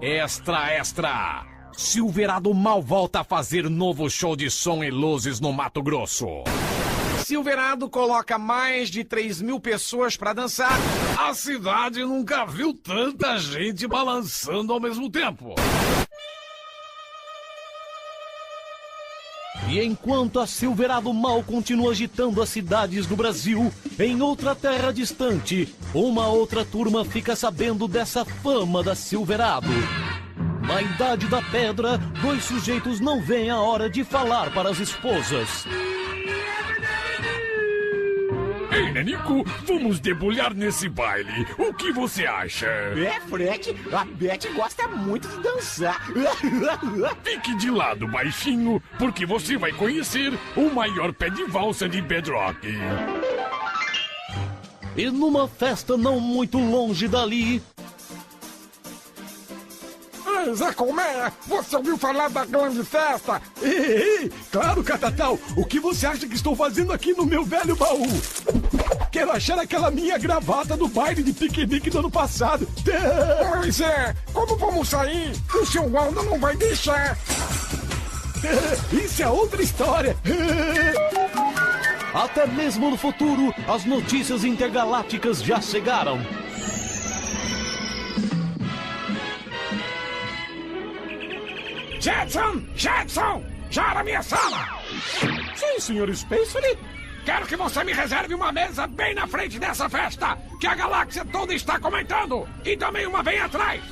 Extra, extra! Silverado mal volta a fazer novo show de som e luzes no Mato Grosso. Silverado coloca mais de 3.000 pessoas para dançar. A cidade nunca viu tanta gente balançando ao mesmo tempo. E enquanto a Silverado mal continua agitando as cidades do Brasil, em outra terra distante, uma outra turma fica sabendo dessa fama da Silverado. Na Idade da Pedra, 2 sujeitos não veem a hora de falar para as esposas. Ei, Nanico, vamos debulhar nesse baile. O que você acha? Fred, a Beth gosta muito de dançar. Fique de lado, baixinho, porque você vai conhecer o maior pé de valsa de Bedrock. E numa festa não muito longe dali... Zé Colmeia, você ouviu falar da grande festa? Ei, claro, Catatal. O que você acha que estou fazendo aqui no meu velho baú? Quero achar aquela minha gravata do baile de piquenique do ano passado. Pois é, como vamos sair? O seu Waldo não vai deixar. Isso é outra história. Até mesmo no futuro, as notícias intergalácticas já chegaram. Jetson! Já na minha sala! Sim, senhor Spacer. Quero que você me reserve uma mesa bem na frente dessa festa, que a galáxia toda está comentando, e também uma bem atrás.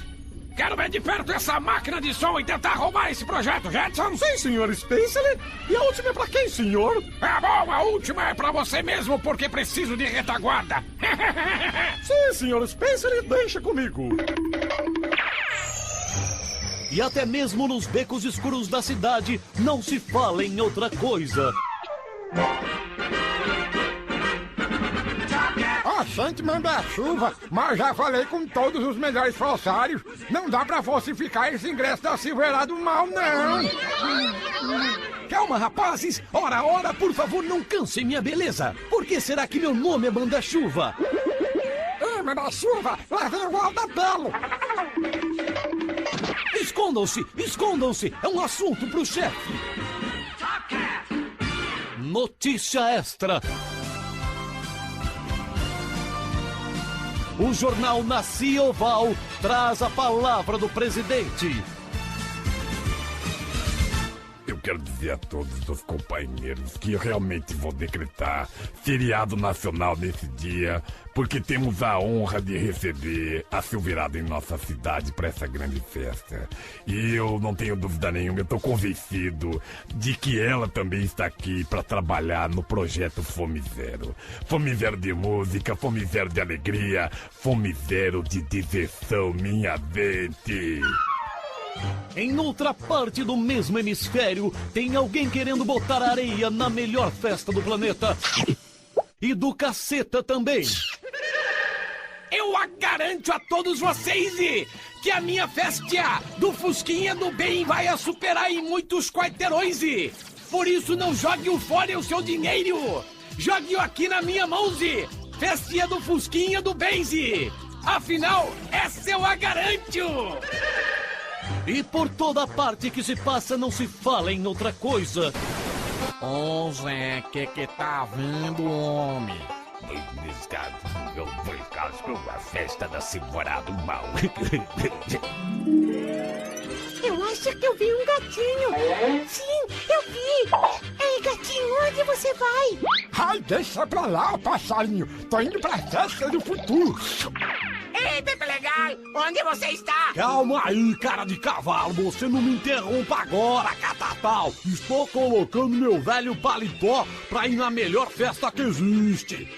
Quero ver de perto essa máquina de som e tentar roubar esse projeto, Jetson. Sim, senhor Spacer. E a última é pra quem, senhor? É bom, a última é pra você mesmo, porque preciso de retaguarda. Sim, senhor Spacer, deixa comigo. E até mesmo nos becos escuros da cidade não se fala em outra coisa. A gente manda a chuva, mas já falei com todos os melhores falsários. Não dá pra falsificar esse ingresso da Silverado mal, não. Calma, rapazes. Ora, por favor, não cansem minha beleza. Por que será que meu nome é Manda-Chuva? Ei, Manda-Chuva, lá vem o Walda Belo. Escondam-se! É um assunto pro chefe! Notícia extra! O jornal Nacia Oval traz a palavra do presidente. Eu quero dizer a todos os companheiros que eu realmente vou decretar feriado nacional nesse dia, porque temos a honra de receber a Silverado em nossa cidade para essa grande festa. E eu não tenho dúvida nenhuma, eu estou convencido de que ela também está aqui para trabalhar no projeto Fome Zero. Fome Zero de música, Fome Zero de alegria, Fome Zero de diversão, minha gente. Em outra parte do mesmo hemisfério, tem alguém querendo botar areia na melhor festa do planeta. E do caceta também. Eu garanto a todos vocês que a minha festa do Fusquinha do Bem vai a superar em muitos quarteirões. Por isso não jogue fora o seu dinheiro. Jogue-o aqui na minha mão, festinha do Fusquinha do Bem. Afinal, essa eu a garanto. E por toda parte que se passa não se fala em outra coisa. Ô Zé, que tá vendo, homem? Eu vou a festa da Silverado mal. Eu acho que eu vi um gatinho. Sim, eu vi. Ei, gatinho, onde você vai? Ai, deixa pra lá, passarinho. Tô indo pra festa do futuro. Ei, Pepe Legal, onde você está? Calma aí, cara de cavalo. Você não me interrompa agora, Catatal. Estou colocando meu velho paletó pra ir na melhor festa que existe.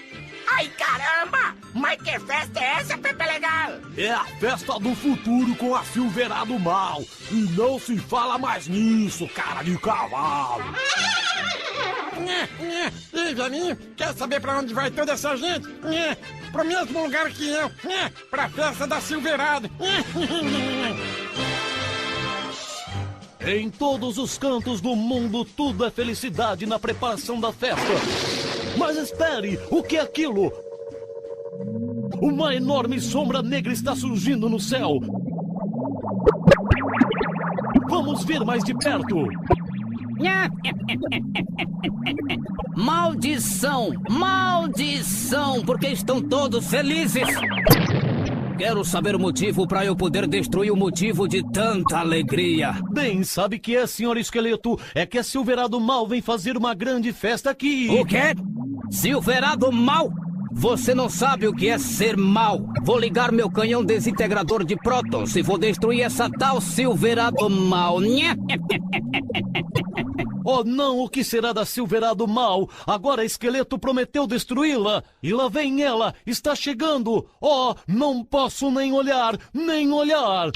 Ai, caramba! Mas que festa é essa, Pepe Legal? É a festa do futuro com a Silverado mal. E não se fala mais nisso, cara de cavalo. Ei, Janinho, quer saber pra onde vai toda essa gente? Pro mesmo lugar que eu, pra festa da Silverado. Em todos os cantos do mundo, tudo é felicidade na preparação da festa. Mas espere, o que é aquilo? Uma enorme sombra negra está surgindo no céu. Vamos ver mais de perto. Maldição! Maldição! Porque estão todos felizes! Quero saber o motivo para eu poder destruir o motivo de tanta alegria. Bem, sabe que é, senhor Esqueleto? É que a Silverado Mal vem fazer uma grande festa aqui. O quê? Silverado Mal? Você não sabe o que é ser mal. Vou ligar meu canhão desintegrador de prótons e vou destruir essa tal Silverado Mal. Oh não, o que será da Silverado Mal? Agora Esqueleto prometeu destruí-la. E lá vem ela, está chegando. Oh, não posso nem olhar, nem olhar.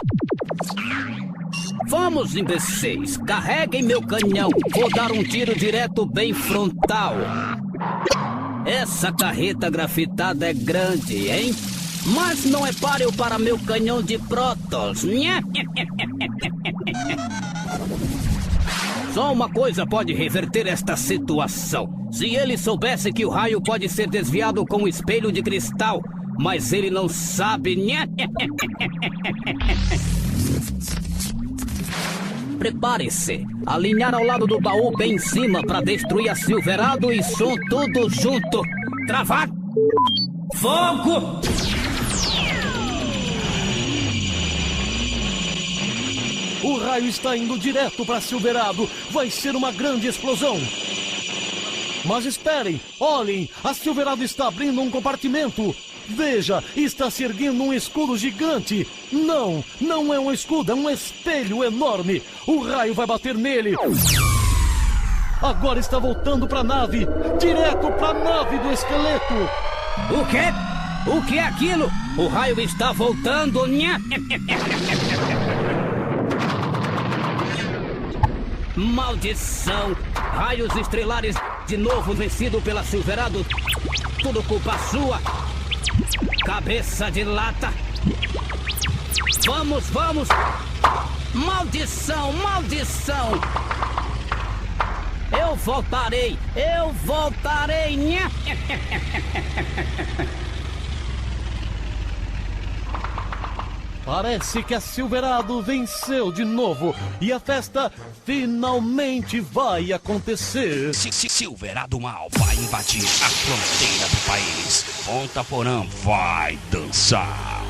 Vamos, imbecis, carreguem meu canhão. Vou dar um tiro direto bem frontal. Essa carreta grafitada é grande, hein? Mas não é páreo para meu canhão de prótons. Só uma coisa pode reverter esta situação. Se ele soubesse que o raio pode ser desviado com um espelho de cristal, mas ele não sabe. Prepare-se. Alinhar ao lado do baú bem em cima para destruir a Silverado e som tudo junto. Travar. Fogo! O raio está indo direto para Silverado. Vai ser uma grande explosão. Mas esperem, olhem, a Silverado está abrindo um compartimento. Veja, está se erguendo um escudo gigante. Não, não é um escudo, é um espelho enorme. O raio vai bater nele. Agora está voltando para a nave, direto para a nave do esqueleto. O quê? O que é aquilo? O raio está voltando. Maldição! Raios estrelares de novo vencido pela Silverado. Tudo culpa sua. Cabeça de lata. Vamos, vamos. Maldição, maldição. Eu voltarei. Eu voltarei. Parece que a Silverado venceu de novo e a festa finalmente vai acontecer. Silverado Mal vai invadir a fronteira do país. Ponta Porã vai dançar.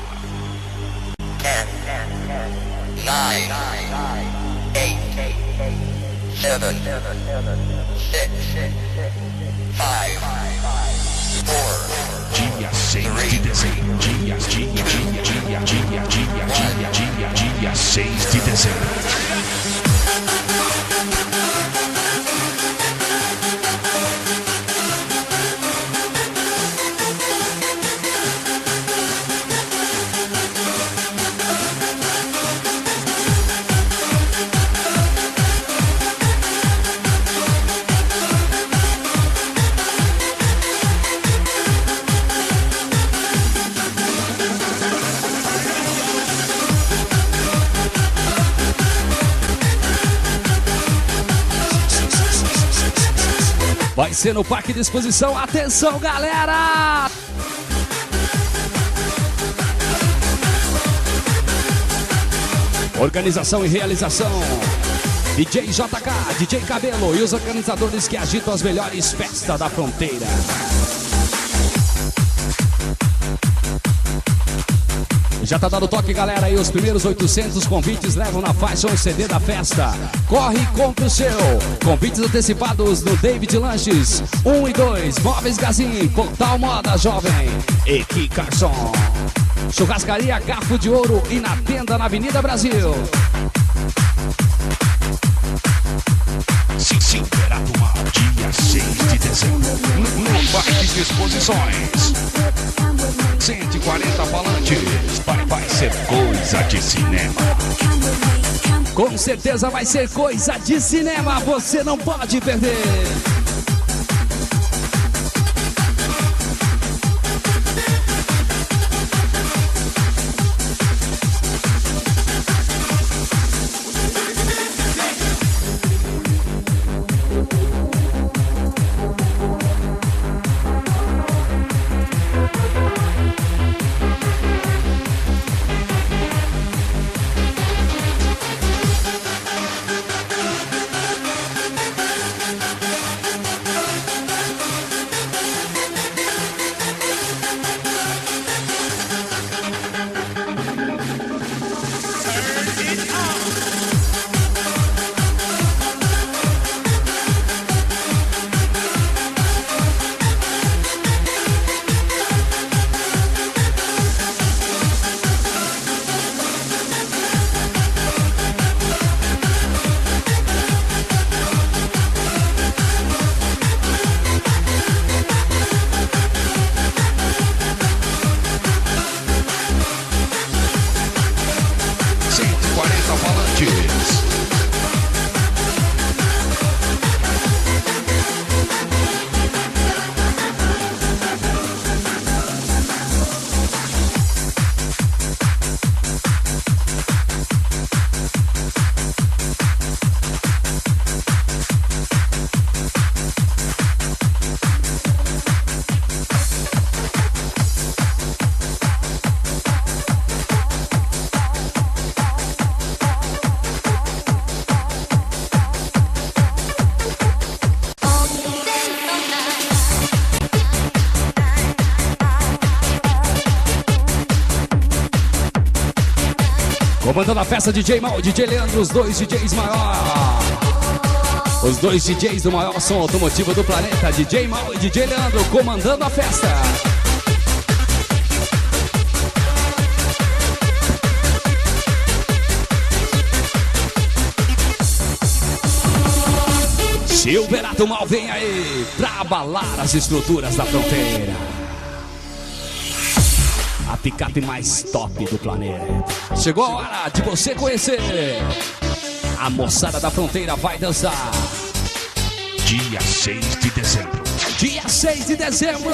10, 9, 8, 7, 6, 5, 4. Dia 6 de dezembro. Dia 6 de dezembro. Vai ser no Parque de Exposição. Atenção, galera! Organização e realização: DJ JK, DJ Cabelo e os organizadores que agitam as melhores festas da fronteira. Já tá dando toque, galera, e os primeiros 800 convites levam na faixa um CD da festa. Corre e compre o seu. Convites antecipados no David Lanches 1 e 2, Móveis Gazin, Portal Moda Jovem, Equi Carson, Churrascaria Garfo de Ouro e na Tenda na Avenida Brasil. Silverado Mal, dia 6 de dezembro, no Parque de Exposições. 140 falantes, vai ser coisa de cinema. Com certeza vai ser coisa de cinema, você não pode perder. 140 falantes. Comandando a festa, DJ Mal, DJ Leandro, os dois DJs maior. Os dois DJs do maior som automotivo do planeta, DJ Mal e DJ Leandro, comandando a festa. Silverado Mal vem aí pra abalar as estruturas da fronteira. A picape mais top do planeta. Chegou a hora de você conhecer. A moçada da fronteira vai dançar. Dia 6 de dezembro. Dia 6 de dezembro.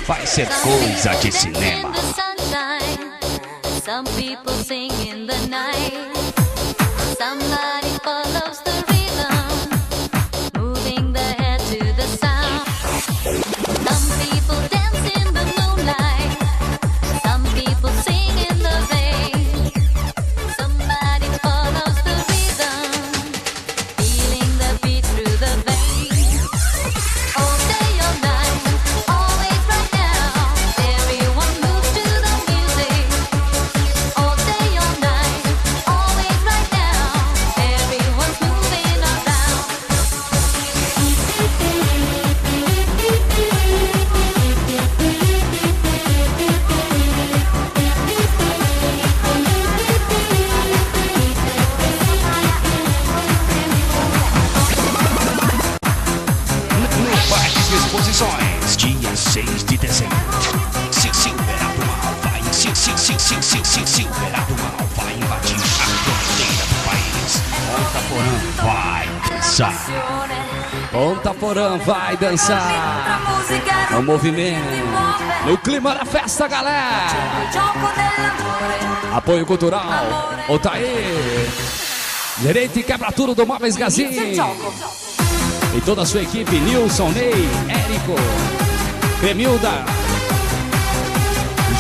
Vai ser coisa de cinema. Some people sing in the night. Somebody follows the rhythm, moving the head to the sound. Some people dance in the moonlight. Some people sing in the rain. Somebody follows the rhythm, feeling the beat through the veins. All day, all night, always right now. Everyone moves to the music. All day, all night, always right now. Everyone's moving around. No Parque de Exposições, dia 6 de dezembro. Silverado Mal vai. Silverado Mal vai invadir a fronteira do país. Ponta Porã vai dançar. Ponta Porã vai dançar. No movimento, no clima da festa, galera. Apoio cultural, Otaí. Gerente quebra tudo do Móveis Gazin. E toda a sua equipe, Nilson, Ney, Érico, Cremilda,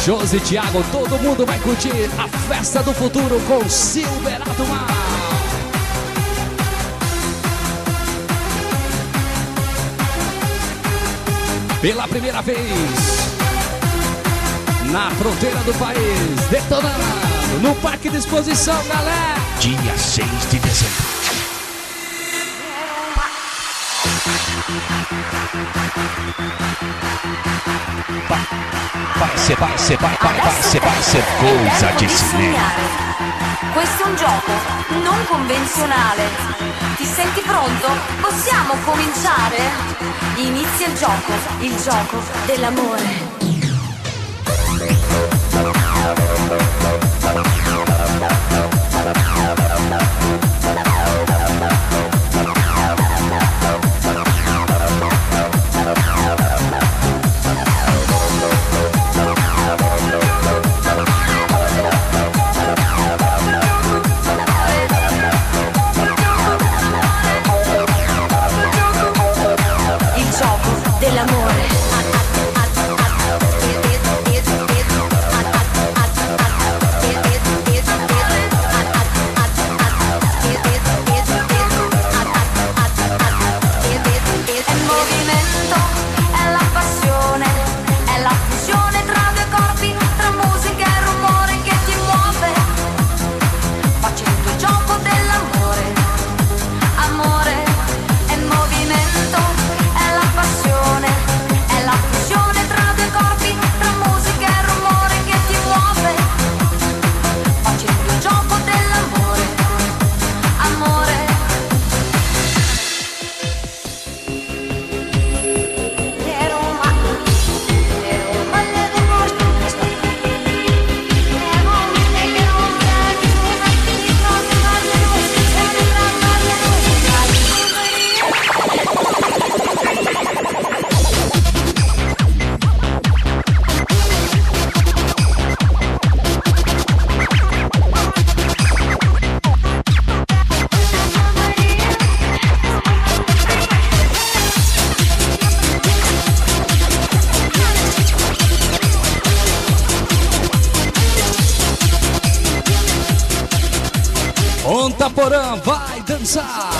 Josi, Thiago, todo mundo vai curtir a festa do futuro com Silverado Mal. Pela primeira vez na fronteira do país, detonando no Parque de Exposição, galera. Dia 6 de dezembro. Vai vai ser coisa de cinema. Questo è un gioco non convenzionale. Ti senti pronto? Possiamo cominciare? Inizia il gioco dell'amore. Ponta, Porã, vai dançar!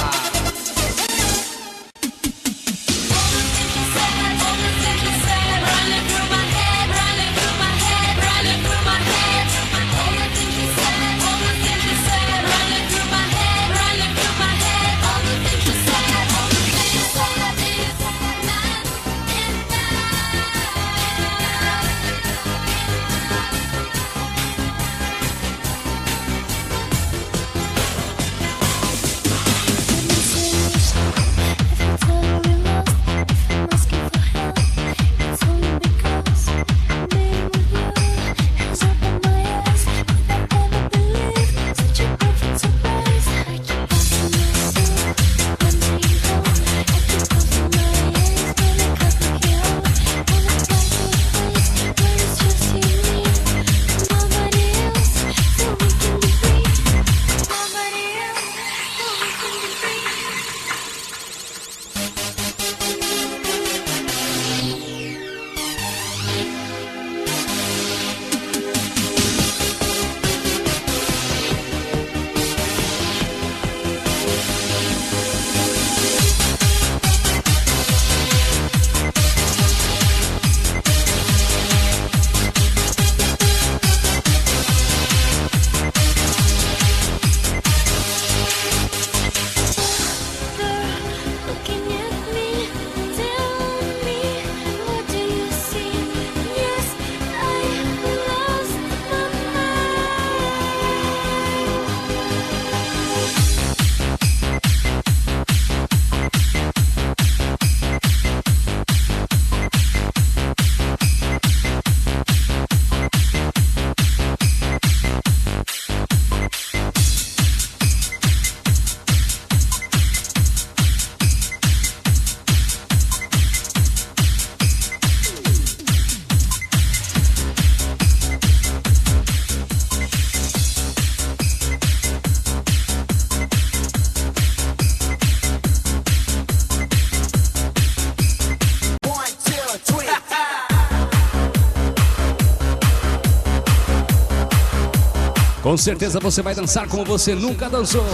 Com certeza você vai dançar como você nunca dançou.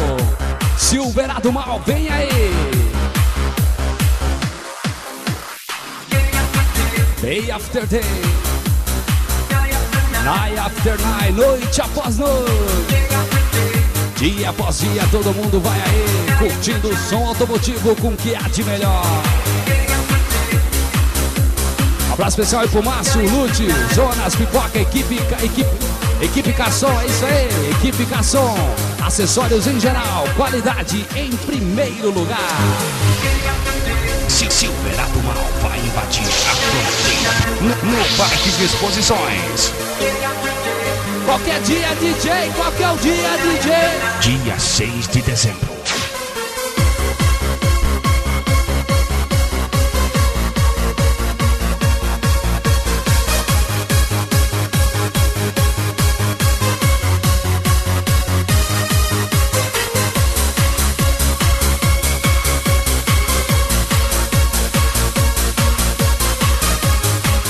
Silverado Mal, vem aí! Day after day, night after night, noite após noite, dia após dia, todo mundo vai aí, curtindo o som automotivo com o que há de melhor. Abraço especial aí pro Márcio, Lute, Jonas, Pipoca, equipe Casson, é isso aí, equipe Casson. Acessórios em geral, qualidade em primeiro lugar. Silverado Mal vai invadir a fronteira no Parque de Exposições. Qualquer dia, DJ, qualquer dia, DJ. Dia 6 de dezembro.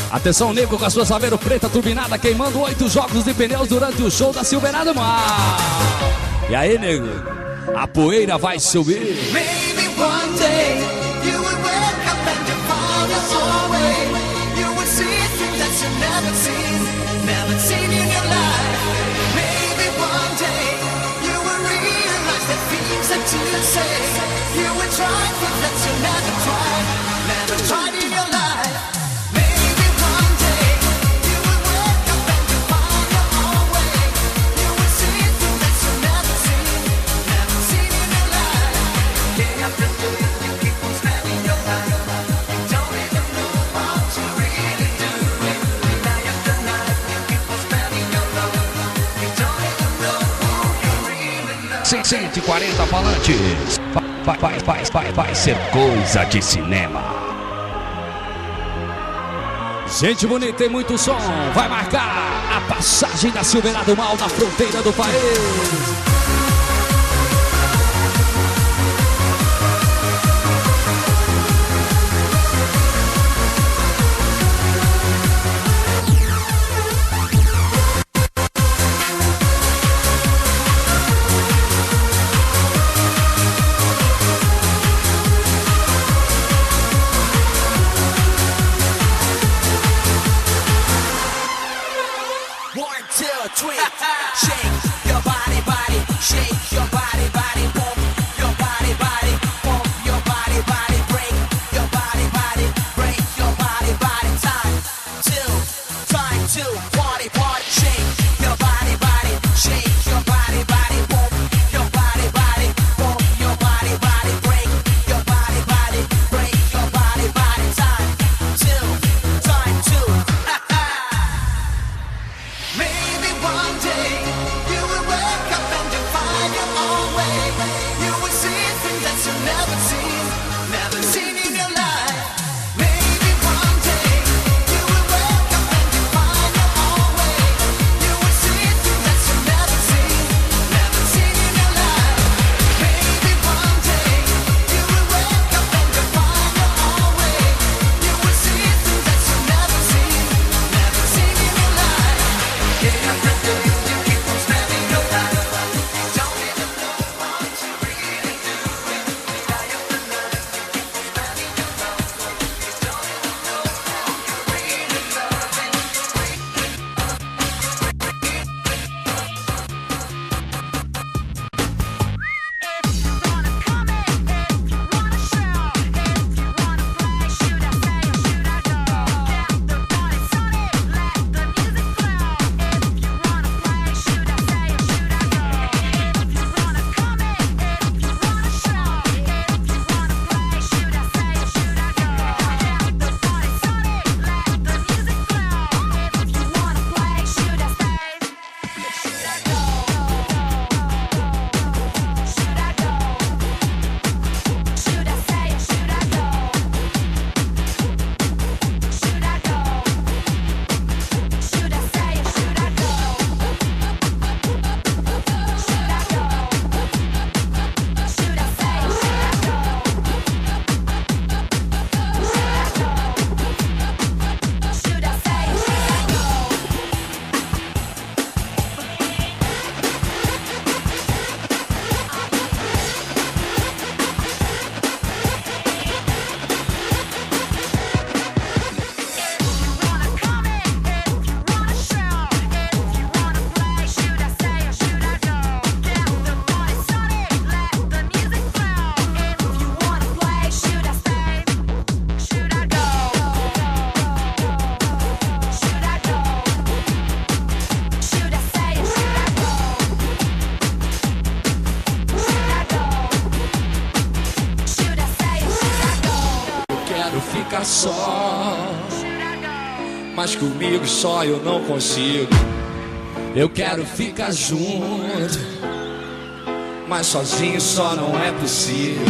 Atenção, nego com a sua saveiro preta turbinada, queimando 8 jogos de pneus durante o show da Silverado Mal. E aí, nego, a poeira vai subir. Maybe one day you would wake up and your father's away. You would see things that you never seen in your life. Maybe one day you would realize the things that you say. You would try things that you never tried in your life. Sem 140 falantes. Vai ser coisa de cinema. Gente bonita e muito som. Vai marcar a passagem da Silverado Mal na fronteira do país. mas comigo só eu não consigo. Eu quero ficar junto, mas sozinho só não é possível.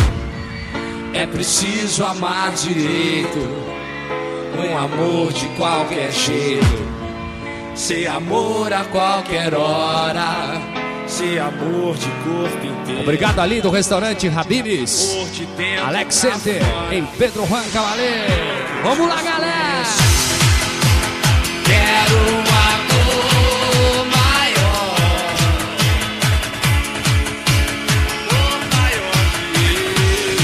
É preciso amar direito, um amor de qualquer jeito. Ser amor a qualquer hora, ser amor de corpo inteiro. Obrigado ali do restaurante Habib's, Alex Center, em Pedro Juan Cavaleiro. Vamos lá, galera! Quero um amor maior, maior que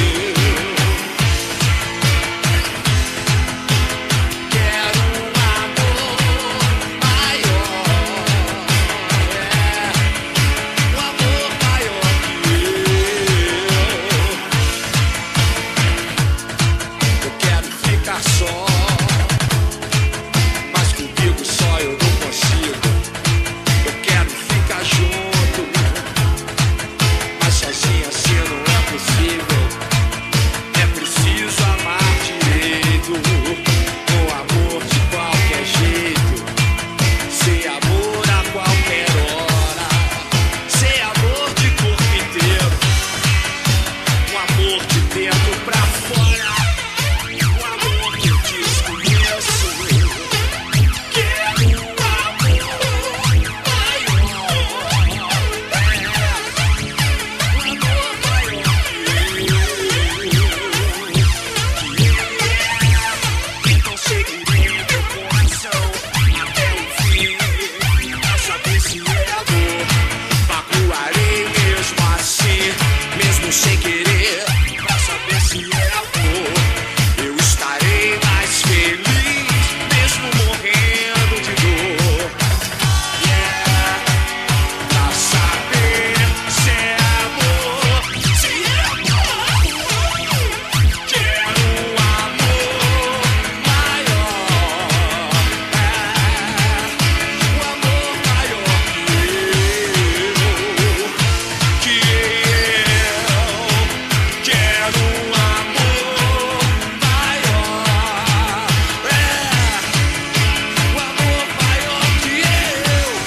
eu. Quero um amor maior, um amor maior que eu. Eu quero ficar só, mas comigo só eu não consigo. Eu quero ficar junto, mas sozinho assim não é possível. É preciso amar direito, com amor de qualquer jeito. Ser amor a qualquer hora, ser amor de corpo inteiro. Um amor de dentro pra fora, um amor que eu desconheço. Quero um amor maior, um amor maior que eu. Então seguirei meu coração até o fim, pra saber se é amor. Magoarei mesmo assim, mesmo sem querer, pra saber se é amor. Eu estarei mais feliz, mesmo morrendo de dor. Yeah, pra saber se é amor, se é amor. Quero um amor maior, um amor maior que eu. Quero um amor maior, um amor maior que eu, um amor maior que eu.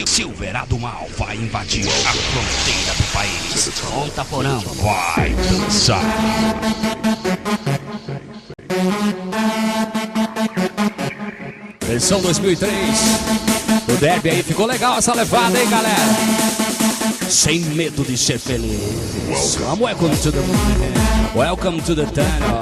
Silverado Mal vai invadir a fronteira do país. Ponta, Porã vai dançar. Versão 2003 do Derby aí, ficou legal essa levada, hein, galera? Sem medo de ser feliz. Welcome to the Welcome to the tunnel.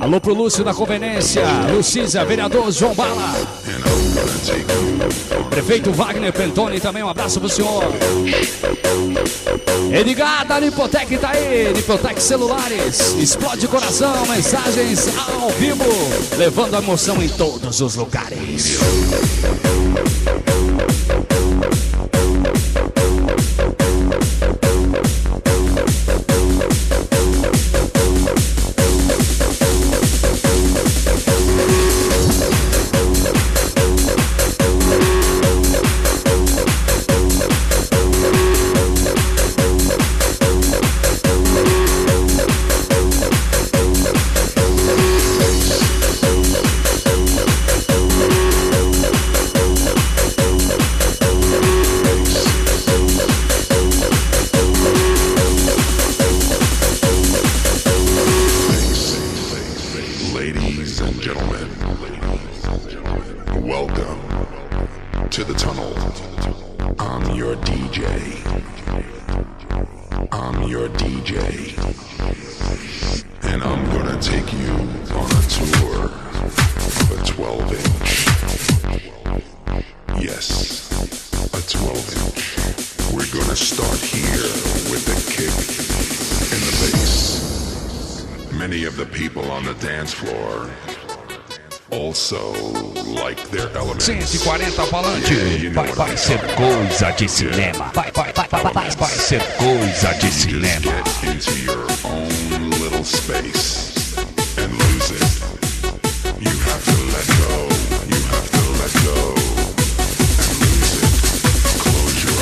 Alô pro Lúcio da Conveniência, Lucísia, vereador João Bala, prefeito Wagner Pentoni também, um abraço pro senhor. Edgar da Nipotec tá aí, Nipotec Celulares, explode coração, mensagens ao vivo, levando a emoção em todos os lugares. and gentlemen, welcome to the tunnel. I'm your DJ. I'm your DJ. And I'm gonna take you on a tour of a 12-inch. Yes, a 12-inch. We're gonna start here with the kick and the bass. Many of the people on the dance floor also like their elements. 140 falante. Vai ser coisa de cinema. Vai ser coisa de cinema. Get into your own little space and lose it. You have to let go. You have to let go and lose it. Close your eyes.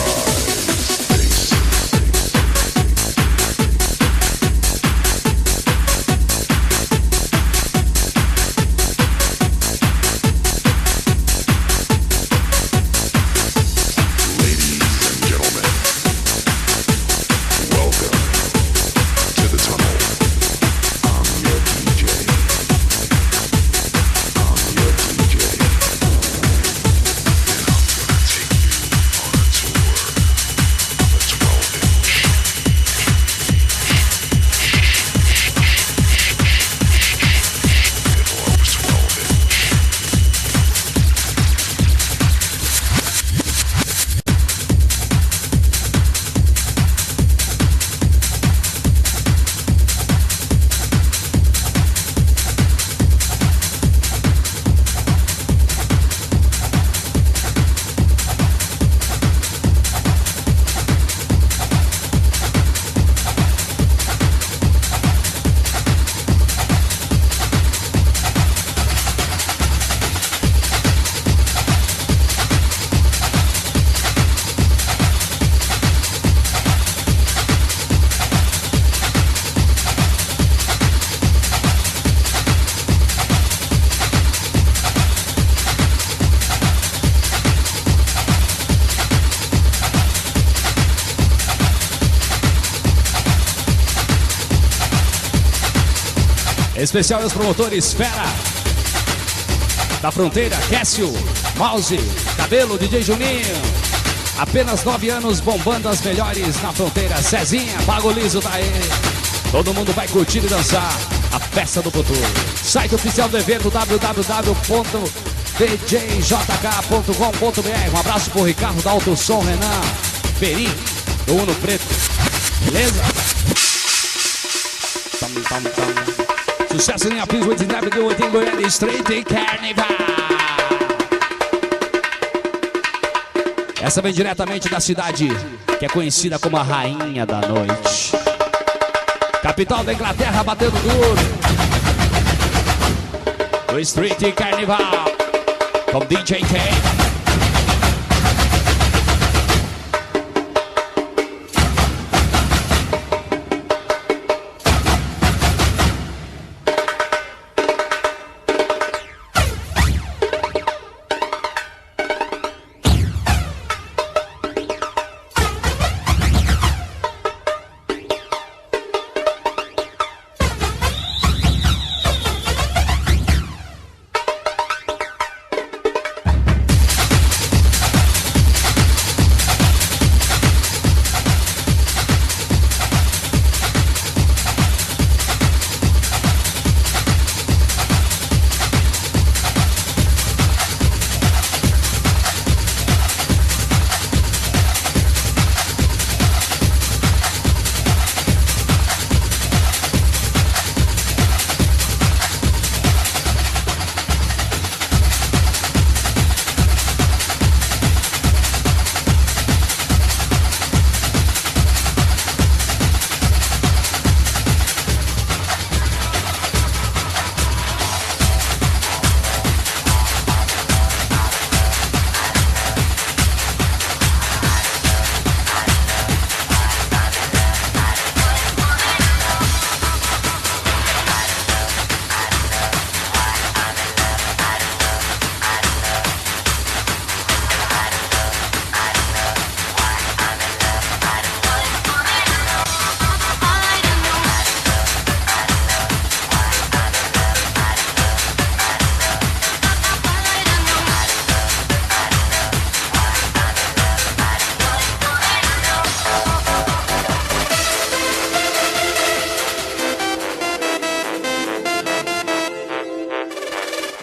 Especial aos promotores Fera da Fronteira, Cássio, Mouse, Cabelo, DJ Juninho. Apenas 9 anos bombando as melhores na Fronteira. Cezinha, Pago Liso tá aí. Todo mundo vai curtir e dançar a festa do futuro. Site oficial do evento www.djjk.com.br. Um abraço pro Ricardo da Alto Som, Renan, Perim, do Uno Preto. Beleza? Sucesso em Apis 89 em Goiânia, Street Carnival. Essa vem diretamente da cidade que é conhecida como a Rainha da Noite. Capital da Inglaterra, batendo duro. O Street Carnival com DJ K.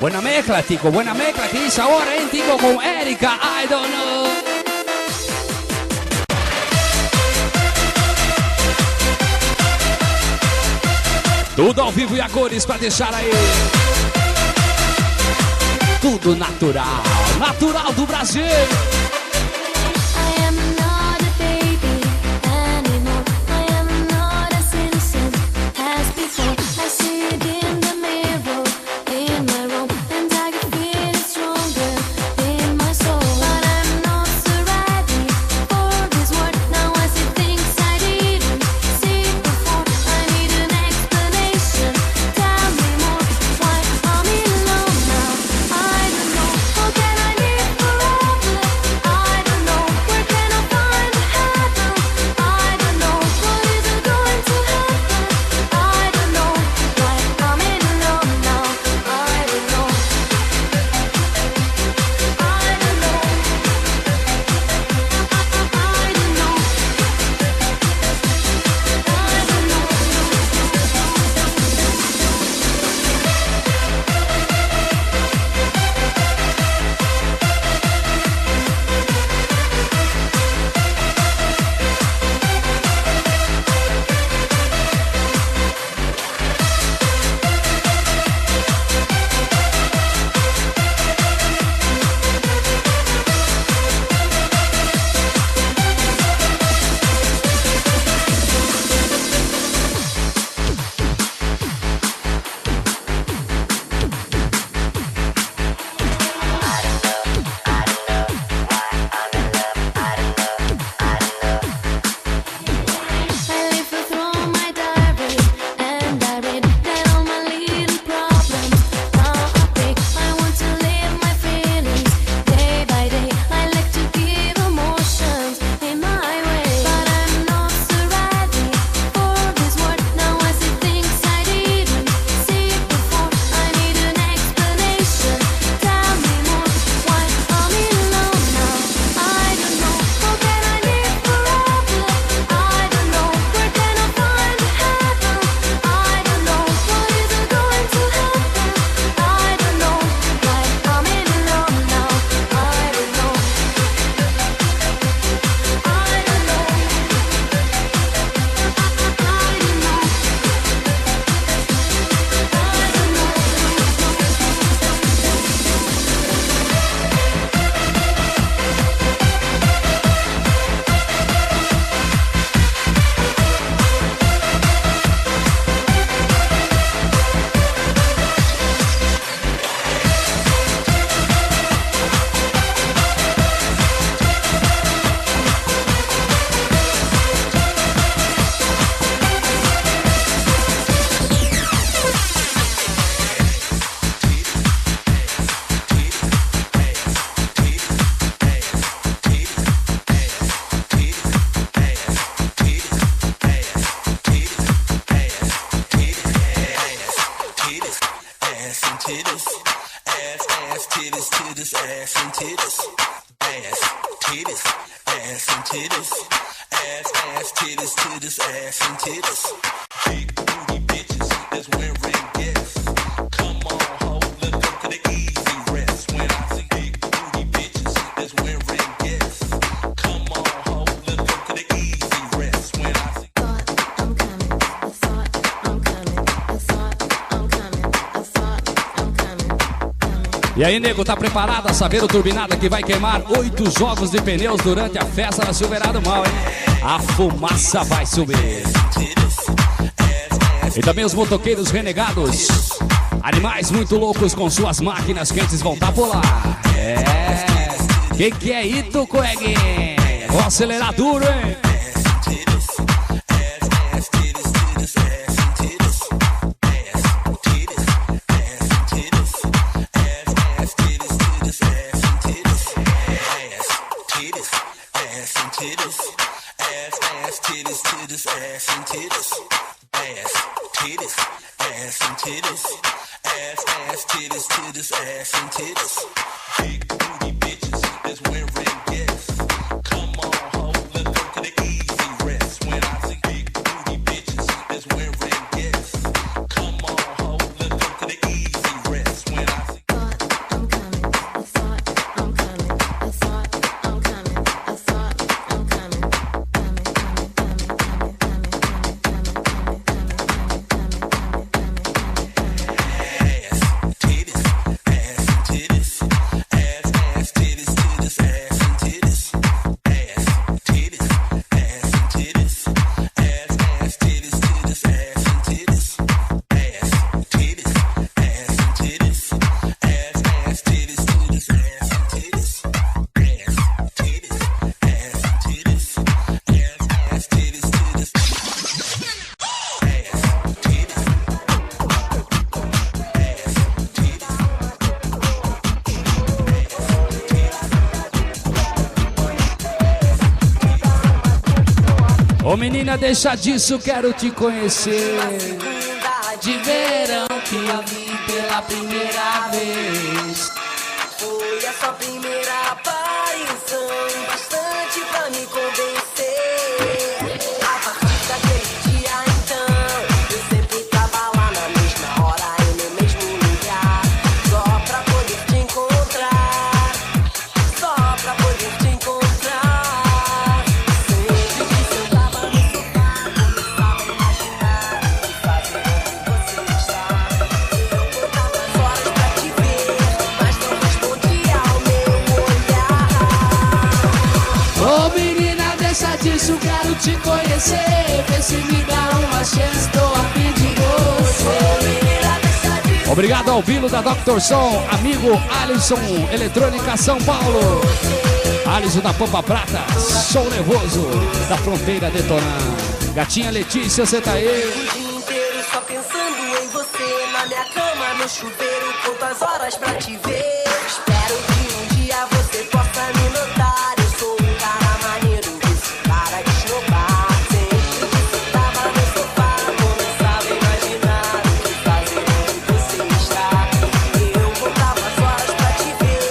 Buena mezcla, tico, buena mezcla. Que dice ahora, tico, con Erika, I don't know. Tudo ao vivo e a cores pra deixar aí. Tudo natural, natural do Brasil. E aí, nego, tá preparado a saber o turbinada que vai queimar 8 jogos de pneus durante a festa da Silverado Mal, hein? A fumaça vai subir. E também os motoqueiros renegados, animais muito loucos com suas máquinas quentes vão tá por lá. Que é isso, coeguinha? Vou acelerar duro, hein? Ô menina, deixa disso, quero te conhecer. Segunda de verão que eu vi pela primeira vez. Foi a sua primeira aparição, bastante pra me convencer. A partir daquele dia então, eu sempre tava lá na mesma hora e no mesmo lugar, só pra poder te encontrar, só pra poder te encontrar. Sempre que sentava no sofá, começava a imaginar e fazer onde você está. Eu contava as horas pra te ver, mas não respondia ao meu olhar. Ô menina, deixa disso, quero te conhecer. Vê se me dá uma chance, tô a fim de você. Obrigado ao Bilo da Dr. Som, amigo Alisson, Eletrônica São Paulo. Alisson da Pampa Prata, Sou Nervoso, da Fronteira detonando. Gatinha Letícia, você tá aí? O dia inteiro só pensando em você, na minha cama, no chuveiro, conto as horas pra te ver. Espero que um dia você possa me notar. Eu sou um cara maneiro, isso para de esnobar. Sempre que sentava no sofá, começava a imaginar o que fazer onde você está. Eu contava as horas pra te ver,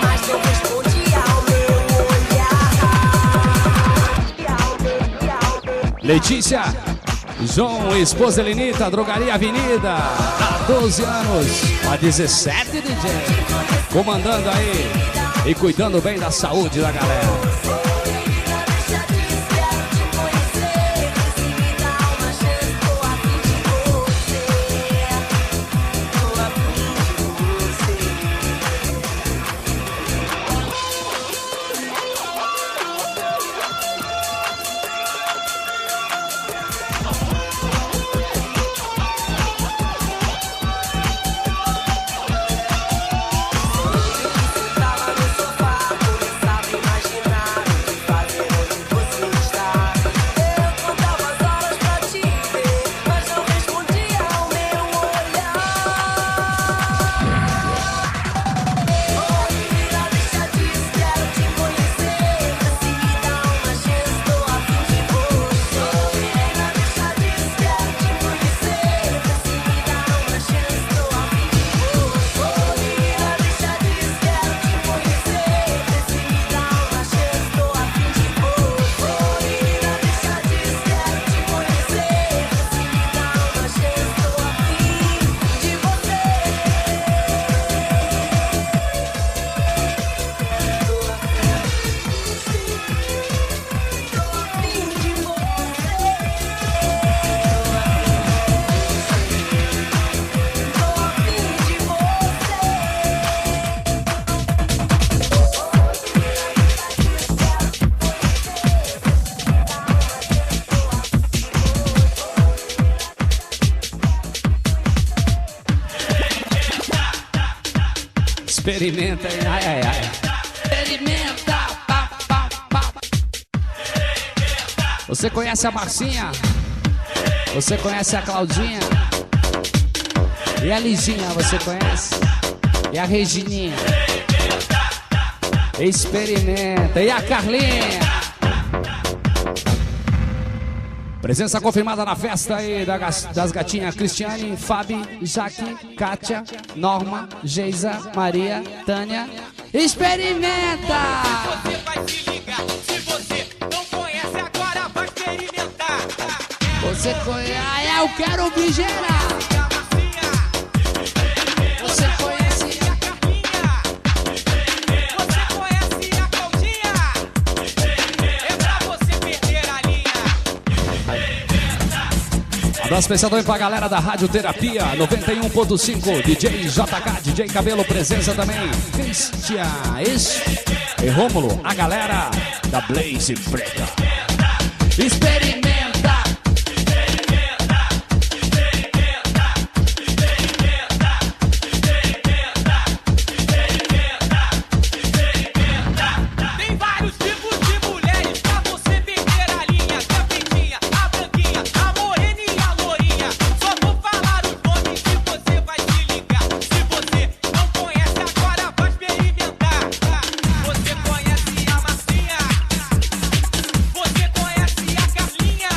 mas não respondia ao meu olhar. Letícia, João, esposa Elenita, Drogaria Avenida, há 12 anos, há 17 DJ, comandando aí e cuidando bem da saúde da galera. Experimenta aí, ai, ai, ai. Experimenta, pá, pá, pá. Você conhece a Marcinha? Você conhece a Claudinha? E a Liginha, você conhece? E a Regininha? Experimenta. E a Carlinha? Presença confirmada na festa aí das gatinhas Cristiane, Fabi, Jaque, Kátia, Norma, Geisa, Maria, Tânia. Experimenta! Você vai se ligar, se você não conhece agora vai experimentar. Você conhece, eu quero ouvir geral. Você conhece a Carlinha? Você conhece a Claudinha? É pra você perder a linha. Abraço especial também pra galera da Rádio Terapia 91.5, DJ JK, DJ Cabelo, presença também Cristian e Rômulo, a galera da Blaze Preta. Experimenta! Tem vários tipos de mulheres pra você perder a linha. A pretinha, a branquinha, a morena e a lourinha. Só vou falar os nomes e você vai se ligar. Se você não conhece agora vai experimentar. Você conhece a Marcinha? Você conhece a Carlinha?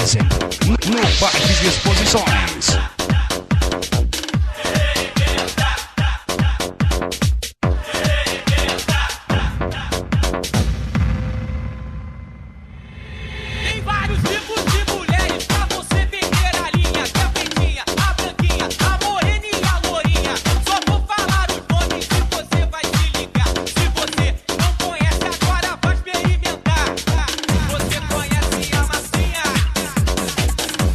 dezembro, no Parque de Exposições. Tem vários tipos de mulheres pra você vender a linha. Tem a pretinha, a branquinha, a morena e a lourinha. Só vou falar os nomes e você vai se ligar. Se você não conhece agora, vai experimentar. Você conhece a Massinha?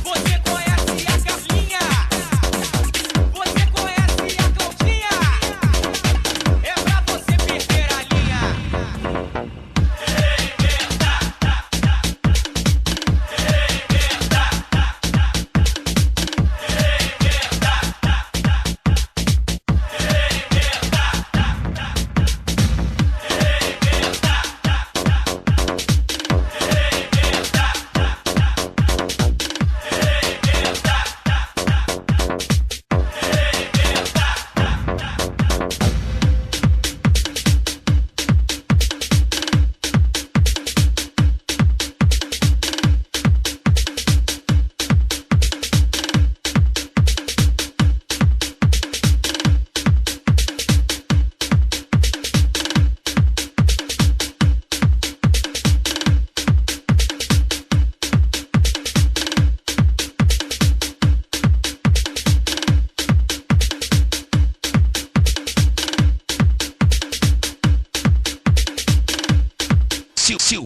Você conhece a Carlinha? Você conhece a Claudinha? É pra você perder a linha.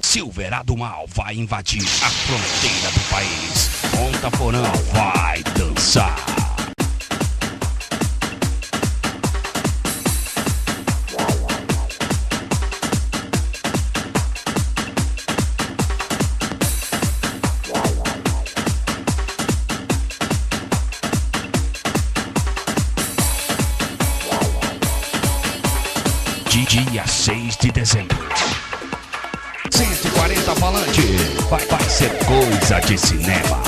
Silverado Mal vai invadir a fronteira do país. Ponta Porã vai dançar. Dia 6 de dezembro. 140 falante, vai ser coisa de cinema.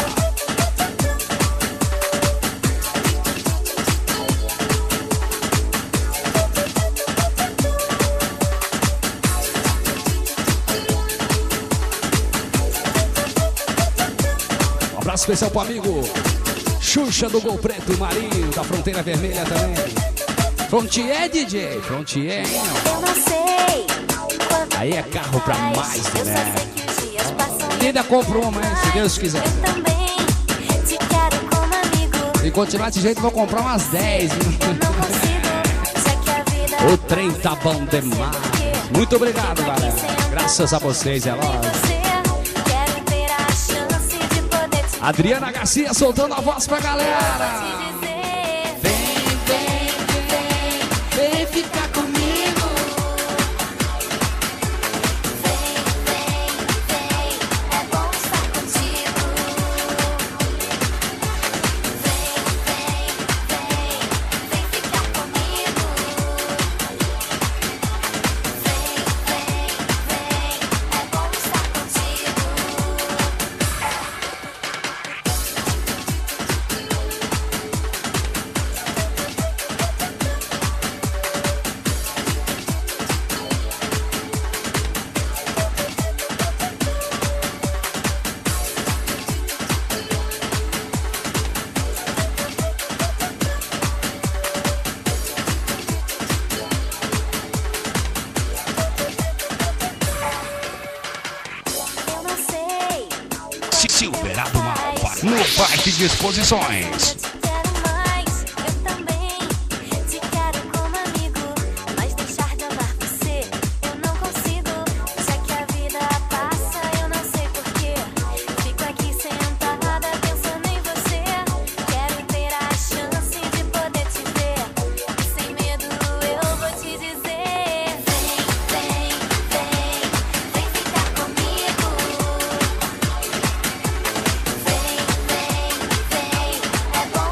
Um abraço especial pro amigo Xuxa do Gol Preto e Marinho da Fronteira Vermelha também. Frontier, DJ, Frontier, hein? Eu não sei. Aí é carro pra mais, né? Ainda compro uma, hein? Se Deus quiser. Eu também te quero como amigo. E continuar desse jeito, vou comprar umas 10, viu? O trem tá bom demais. Muito obrigado, galera. Graças a vocês, é lógico. Adriana Garcia soltando a voz pra galera. Vem ficar comigo. É bom estar contigo. Vem ficar comigo. É bom estar contigo. Eu não sei. Silverado Mal vai no Parque de Exposições. Quero mais, eu também te quero como amigo, mas deixar de amar você eu não consigo. Já que a vida passa, eu não sei porquê. Fico aqui sentada pensando em você. Quero ter a chance de poder te ver. E sem medo eu vou te dizer: vem ficar comigo. É bom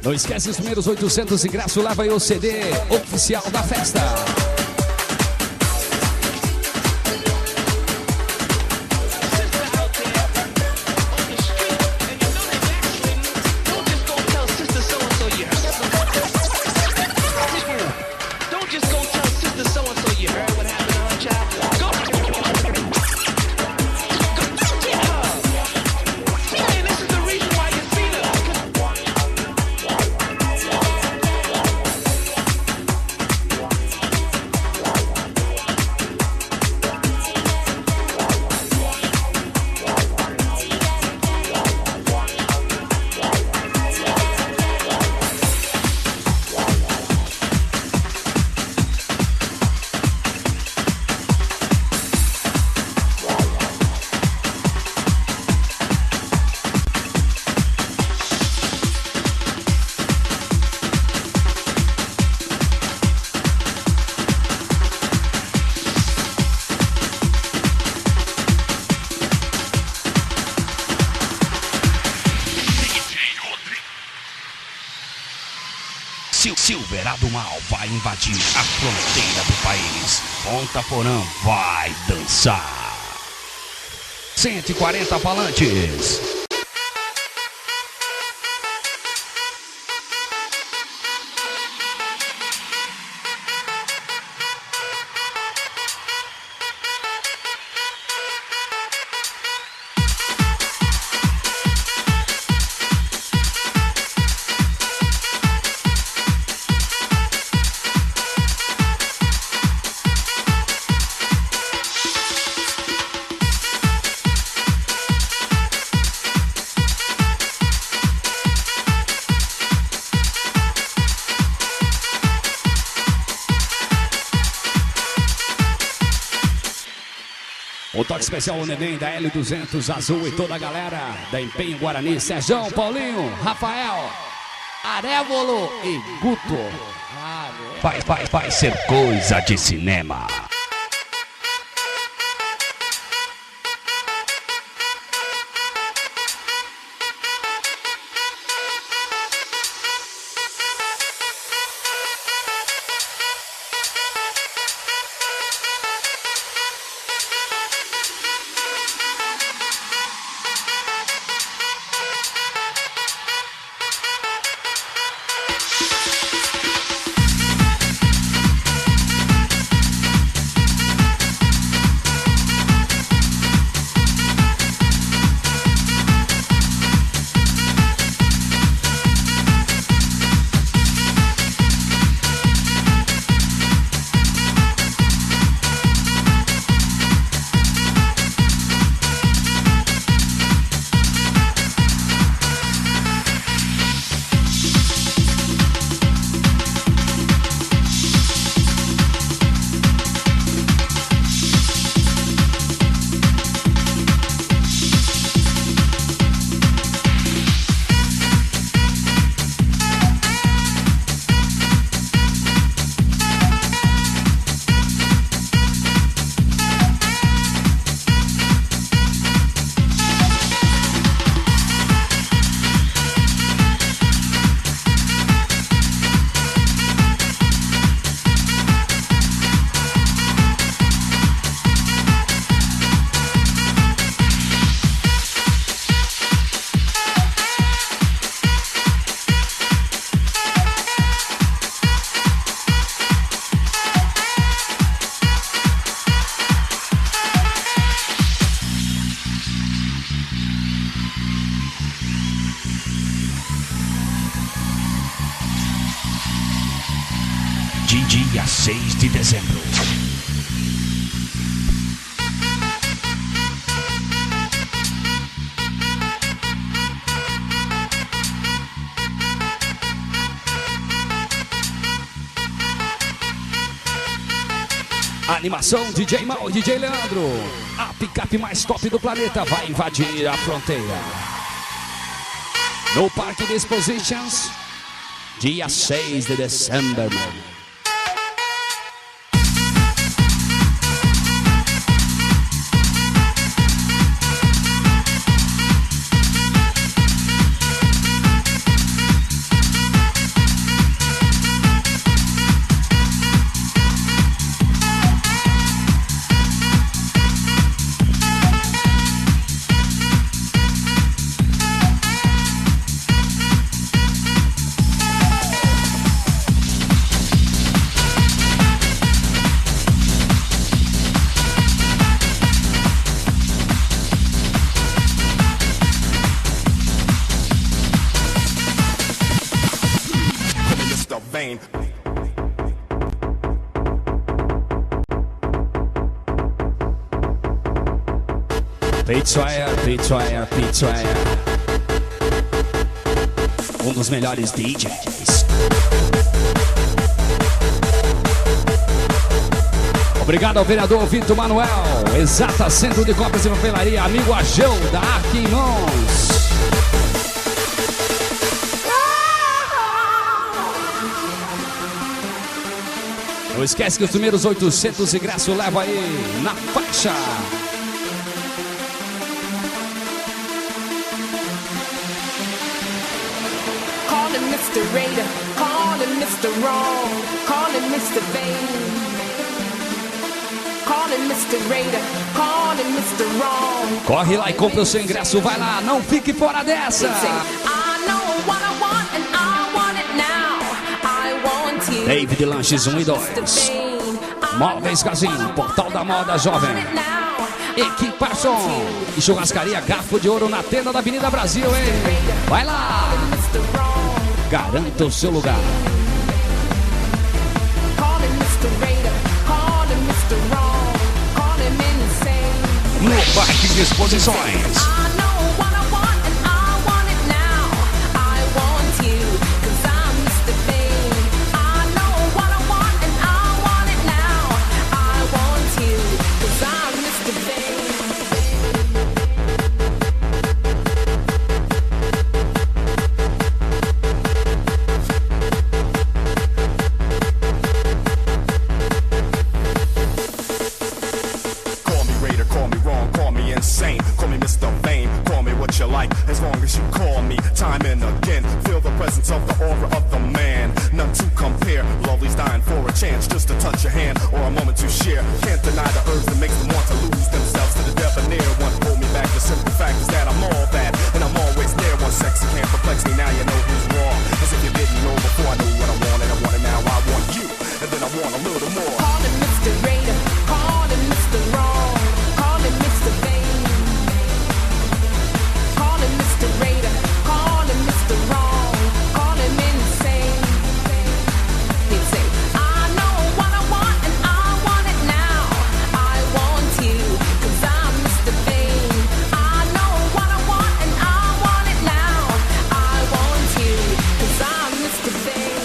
Não esquece os primeiros 800 ingressos, leva aí o CD oficial da festa. Silverado Mal vai invadir a fronteira do país. Ponta Porã vai dançar. 140 falantes. O toque especial o neném da L200 Azul e toda a galera da Empenho Guarani, Sérgio, Paulinho, Rafael, Arévolo e Guto. Vai ser coisa de cinema. Dia 6 de dezembro. Animação DJ Mal e DJ Leandro. A picape mais top do planeta vai invadir a fronteira. No Parque de Expositions, dia 6 de dezembro. Lane. Pizza. Um dos melhores DJs. Obrigado ao vereador Vitor Manuel, Exata Centro de Compras e Papelaria, amigo Ageu da Arquimons. Não esquece que os primeiros 800 ingressos leva aí na faixa. Call him Mr. Raider, call him Mr. Wrong, call him Mr. Vain. Call him Mr. Raider, call him Mr. Wrong. Corre lá e compra o seu ingresso, vai lá, não fique fora dessa. David Lanches 1 e 2. Móveis Casinho, Portal da Moda Jovem. Equipação e churrascaria Garfo de Ouro na tenda da Avenida Brasil, hein? Vai lá! Garanta o seu lugar. No Parque de Exposições. As long as you call me time and again, feel the presence of the aura of the man. None to compare, lovely's dying for a chance just to touch your hand or a moment to share. Can't deny the urge that makes them want to lose themselves to the debonair. One hold me back, the simple fact is that I'm all that, and I'm always near. One sex can't perplex me, now you know who's wrong. As if you didn't know before, I knew what I wanted, I want it now, I want you, and then I want a little more. Call him Mr. Raider, call him Mr. Wrong, call him Mr. Vain. Mr. Raider, call him Mr. Wrong, call him insane. He'd say, I know what I want and I want it now. I want you, cause I'm Mr. Vain. I know what I want and I want it now. I want you, cause I'm Mr. Vain.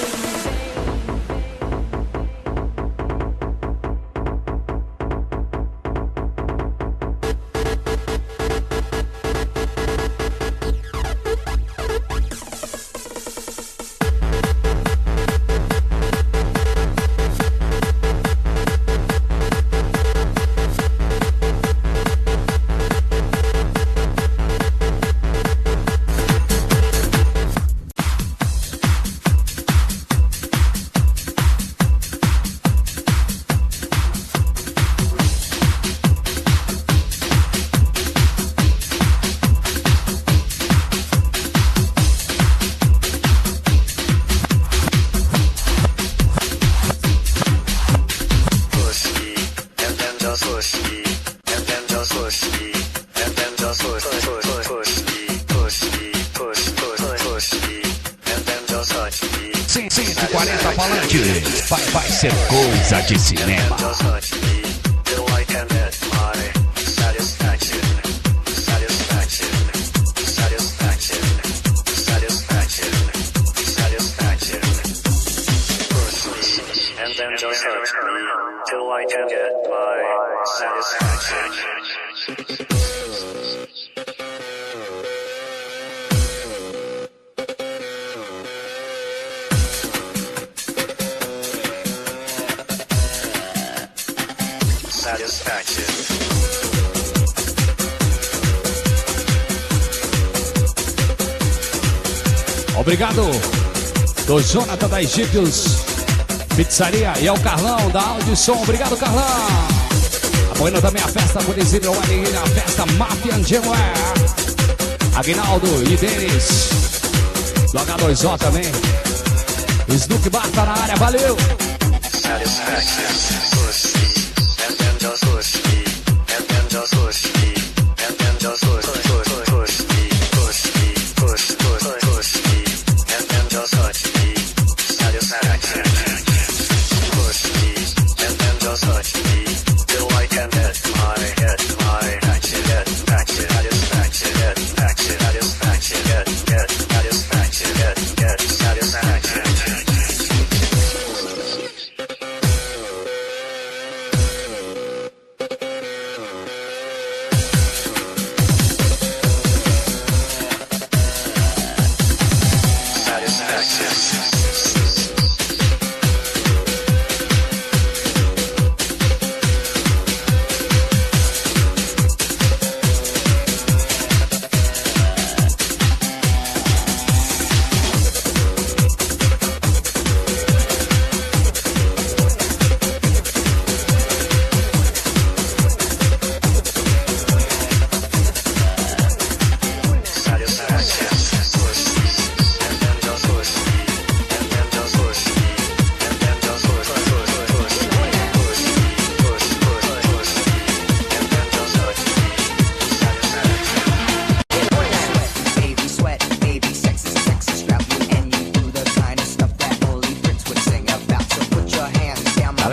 Vai ser coisa de cinema. Obrigado do Jonathan da Egípcios Pizzaria e ao Carlão da Audição. Obrigado, Carlão. Apoiando também a festa Município Wedding, a festa Mafia Angelware. Aguinaldo e Denis do H2O também. Snook Bar tá na área, valeu. Satisfaction.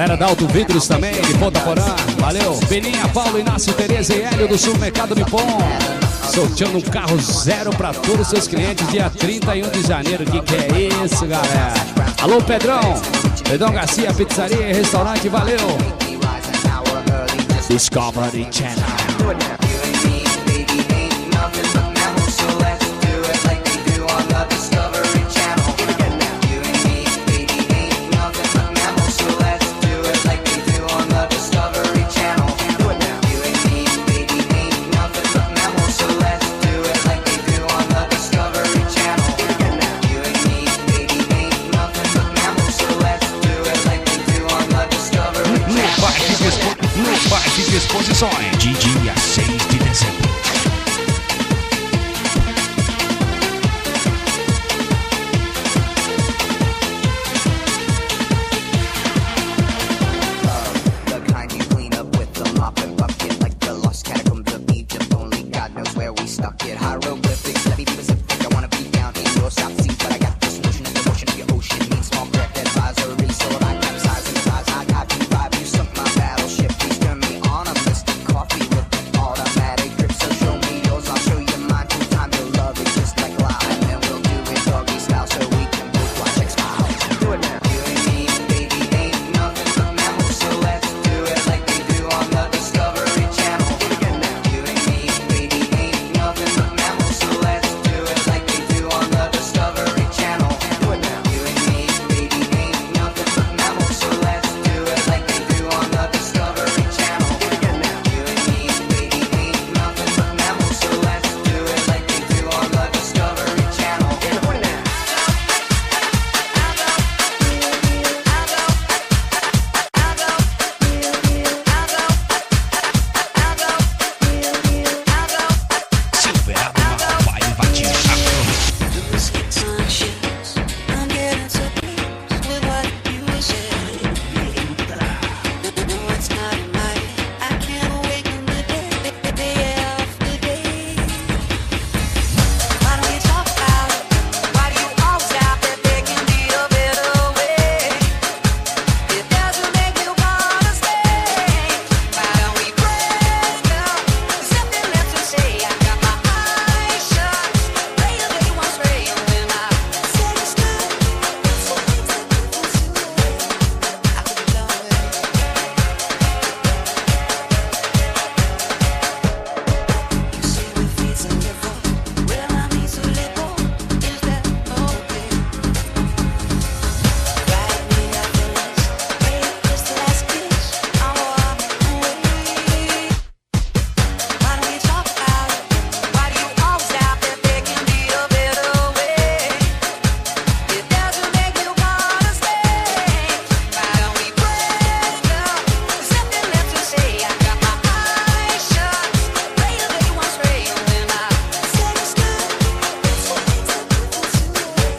Galera da Auto Vidros também, de Ponta Porã. Valeu. Beninha, Paulo, Inácio, Tereza e Hélio do Supermercado Nippon. Sorteando um carro zero para todos os seus clientes dia 31 de janeiro. Que é isso, galera? Alô, Pedrão. Pedrão Garcia, pizzaria e restaurante. Valeu. Discovery Channel. No Parque de Exposições, de dia 6 de dezembro.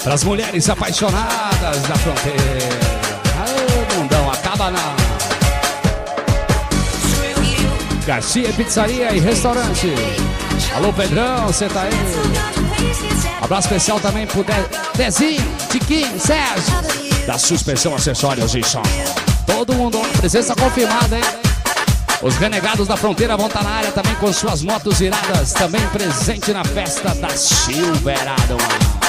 Para as mulheres apaixonadas da fronteira. Ah, mundão, acaba não. Garcia Pizzaria e Restaurante. Alô, Pedrão, você tá aí? Abraço especial também pro Dezinho, Tiquinho, Sérgio. Da Suspensão Acessórios e Som. Todo mundo, presença confirmada, hein? Os renegados da fronteira vão estar na área também com suas motos iradas. Também presente na festa da Silverado, mano.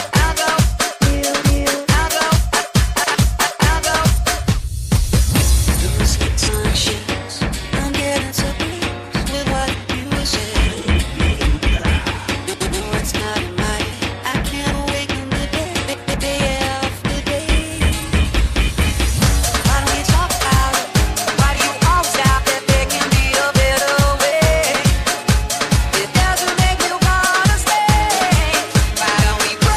Why don't we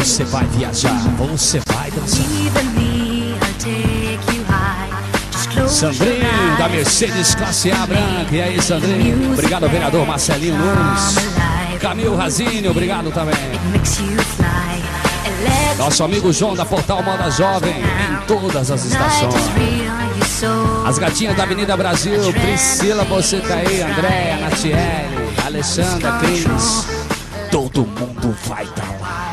Você vai viajar, você vai dançar. Sandrinho, da Mercedes Classe A branca. E aí, Sandrinho? Obrigado, vereador Marcelinho Nunes. Camilo Razini, obrigado também. Nosso amigo João da Portal Moda Jovem, em todas as estações. As gatinhas da Avenida Brasil, Priscila, você tá aí, Andréia, Natiele, Alexandra, Cris. Todo mundo vai estar lá.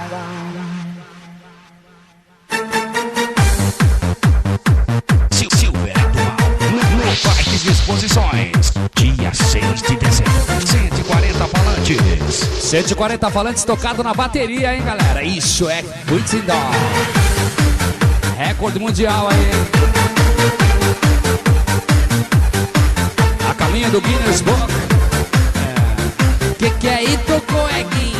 No Parque de Exposições, dia 6 de dezembro, 140 falantes. 140 falantes tocado na bateria, hein, galera? Isso é Cuitindó. Recorde mundial aí. A caminho do Guinness Book. Que é isso, coeguinho?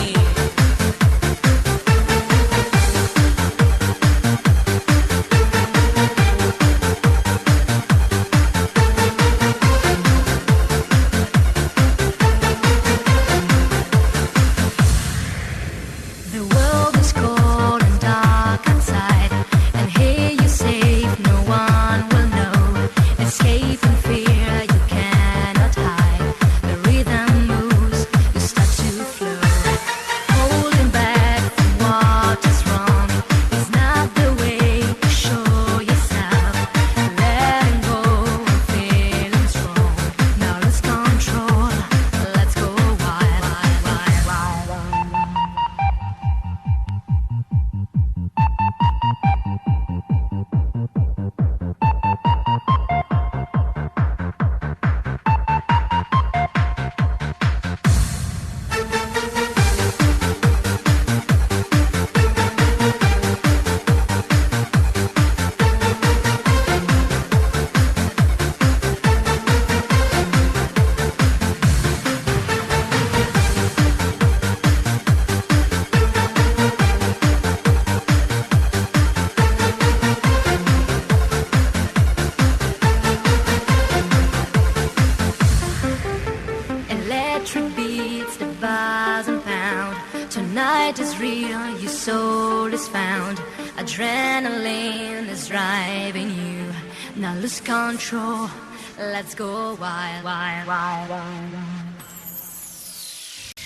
Control, let's go wild, wild, wild, wild.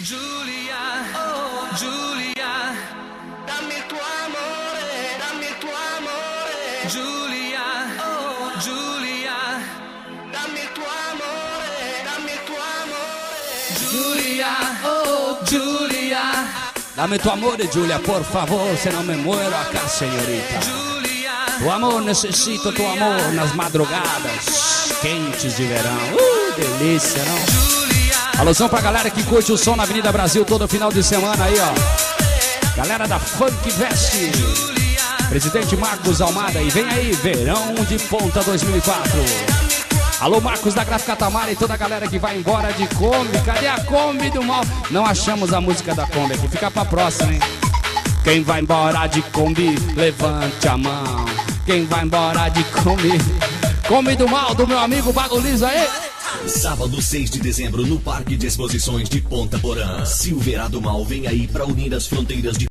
Giulia, oh Giulia, dammi tuo amore, Giulia, oh Giulia, dammi tuo amore, Giulia, oh Giulia. Dame tu amore, Giulia, por favor, se não me muero acá, senhorita. Tu amor, necessito tu amor nas madrugadas quentes de verão. Delícia, não? Alusão pra galera que curte o som na Avenida Brasil todo final de semana aí, ó. Galera da Funk Veste. Presidente Marcos Almada. E vem aí, Verão de Ponta 2004. Alô, Marcos da Gráfica Tamara e toda a galera que vai embora de Kombi. Cadê a Kombi do mal? Não achamos a música da Kombi aqui. Fica pra próxima, hein? Quem vai embora de Kombi, levante a mão. Quem vai embora de Kombi, Kombi do mal, do meu amigo Bagulhizo aí. Sábado 6 de dezembro no Parque de Exposições de Ponta Porã. Silverado Mal vem aí pra unir as fronteiras de